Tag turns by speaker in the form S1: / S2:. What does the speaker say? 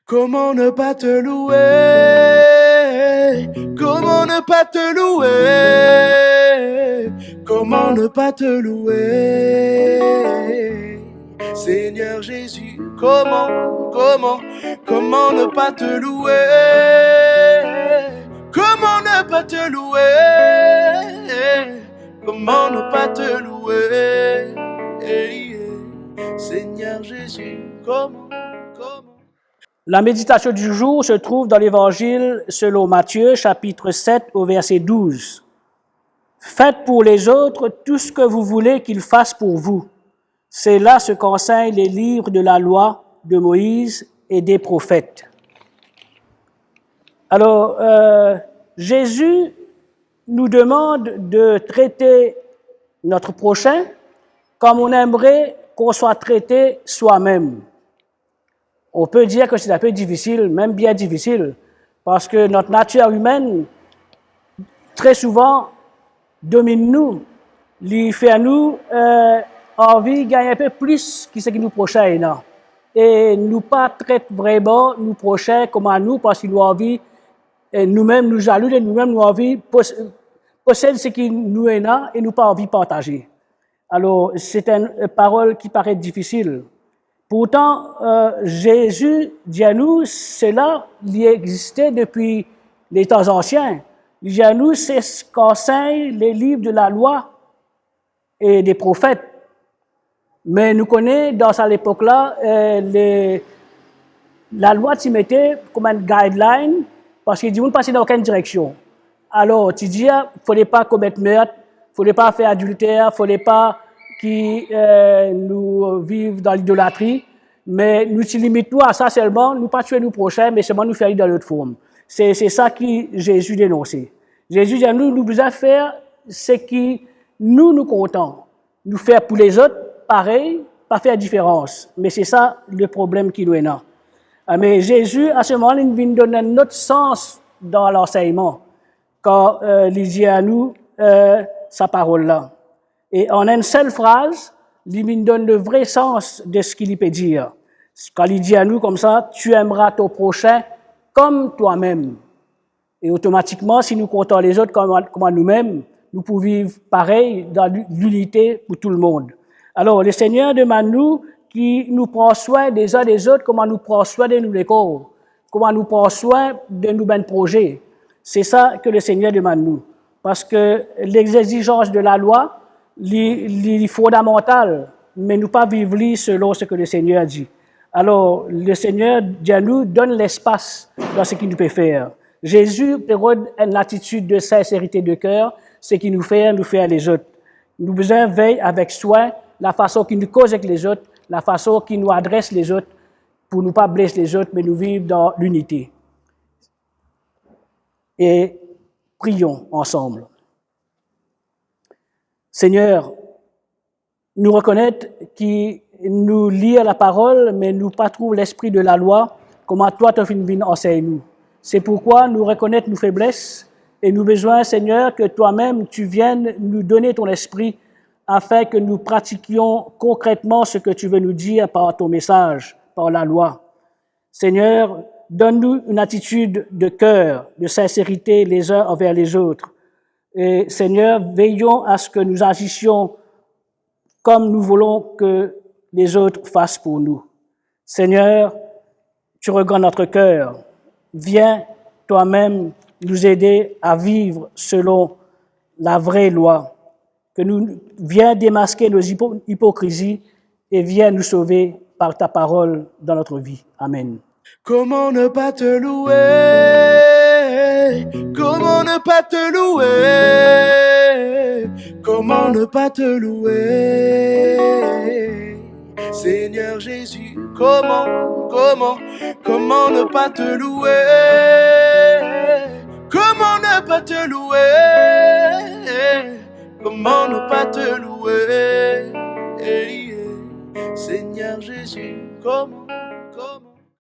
S1: Comment ne pas te louer? Comment ne pas te louer? Comment ne pas te louer? Seigneur Jésus, comment ne pas te louer? Comment ne pas te louer? Comment ne pas te louer? Seigneur Jésus, comment?
S2: La méditation du jour se trouve dans l'Évangile selon Matthieu, chapitre 7, au verset 12. Faites pour les autres tout ce que vous voulez qu'ils fassent pour vous. C'est là ce qu'enseignent les livres de la loi de Moïse et des prophètes. Alors, Jésus nous demande de traiter notre prochain comme on aimerait qu'on soit traité soi-même. On peut dire que c'est un peu difficile, même bien difficile, parce que notre nature humaine, très souvent, domine nous, lui fait à nous envie de gagner un peu plus que ce qui nous prochain. Non? Et nous pas traite vraiment nous prochains comme à nous, parce qu'il nous a envie, nous-mêmes nous jaloux, et nous-mêmes nous envie posséder ce qui nous est là et nous pas envie de partager. Alors, c'est une parole qui paraît difficile. Pourtant, Jésus dit à nous, cela il existait depuis les temps anciens. Il dit à nous, c'est ce qu'enseignent les livres de la loi et des prophètes. Mais nous connaissons, dans cette époque-là, la loi t'y mettait comme un guideline, parce qu'il dit, vous ne passez dans aucune direction. Alors, tu dis, il ne fallait pas commettre meurtre, il ne fallait pas faire adultère, il ne fallait pas nous vivre dans l'idolâtrie, mais nous nous limitons à ça seulement, nous pas tuer nous prochains, mais seulement nous faire dans l'autre forme. C'est ça que Jésus dénonçait. Jésus dit à nous, nous devons faire ce qui nous comptons. Nous faire pour les autres, pareil, pas faire différence. Mais c'est ça le problème qui nous est là. Mais Jésus, à ce moment-là, il vient donner un autre sens dans l'enseignement, quand il dit à nous sa parole-là. Et en une seule phrase, il donne le vrai sens de ce qu'il peut dire. Quand il dit à nous comme ça, tu aimeras ton prochain comme toi-même. Et automatiquement, si nous comptons les autres comme à nous-mêmes, nous pouvons vivre pareil dans l'unité pour tout le monde. Alors, le Seigneur demande nous qui nous prend soin des uns des autres, comment nous prend soin de nous les corps, comment nous prend soin de nous ben projets. C'est ça que le Seigneur demande nous. Parce que les exigences de la loi, les fondamentales, mais nous pas vivre selon ce que le Seigneur dit. Alors, le Seigneur dit à nous, donne l'espace dans ce qu'il nous peut faire. Jésus prône une attitude de sincérité de cœur, ce qui nous fait les autres. Nous besoin veiller avec soin la façon qu'il nous cause avec les autres, la façon qu'il nous adresse les autres, pour ne pas blesser les autres, mais nous vivre dans l'unité. Et prions ensemble. Seigneur, nous reconnaître qui nous lire la parole, mais nous pas trouver l'esprit de la loi, comment toi tu viens enseigner nous. C'est pourquoi nous reconnaître nos faiblesses et nous besoin, Seigneur, que toi-même tu viennes nous donner ton esprit afin que nous pratiquions concrètement ce que tu veux nous dire par ton message, par la loi. Seigneur, donne-nous une attitude de cœur, de sincérité les uns envers les autres. Et Seigneur, veillons à ce que nous agissions comme nous voulons que les autres fassent pour nous. Seigneur, tu regardes notre cœur. Viens toi-même nous aider à vivre selon la vraie loi. Que nous viens démasquer nos hypocrisies et viens nous sauver par ta parole dans notre vie. Amen.
S1: Comment ne pas te louer? Comment ne pas te louer? Comment ne pas te louer? Seigneur Jésus, comment ne pas te louer? Comment ne pas te louer? Comment ne pas te louer? Seigneur Jésus, comment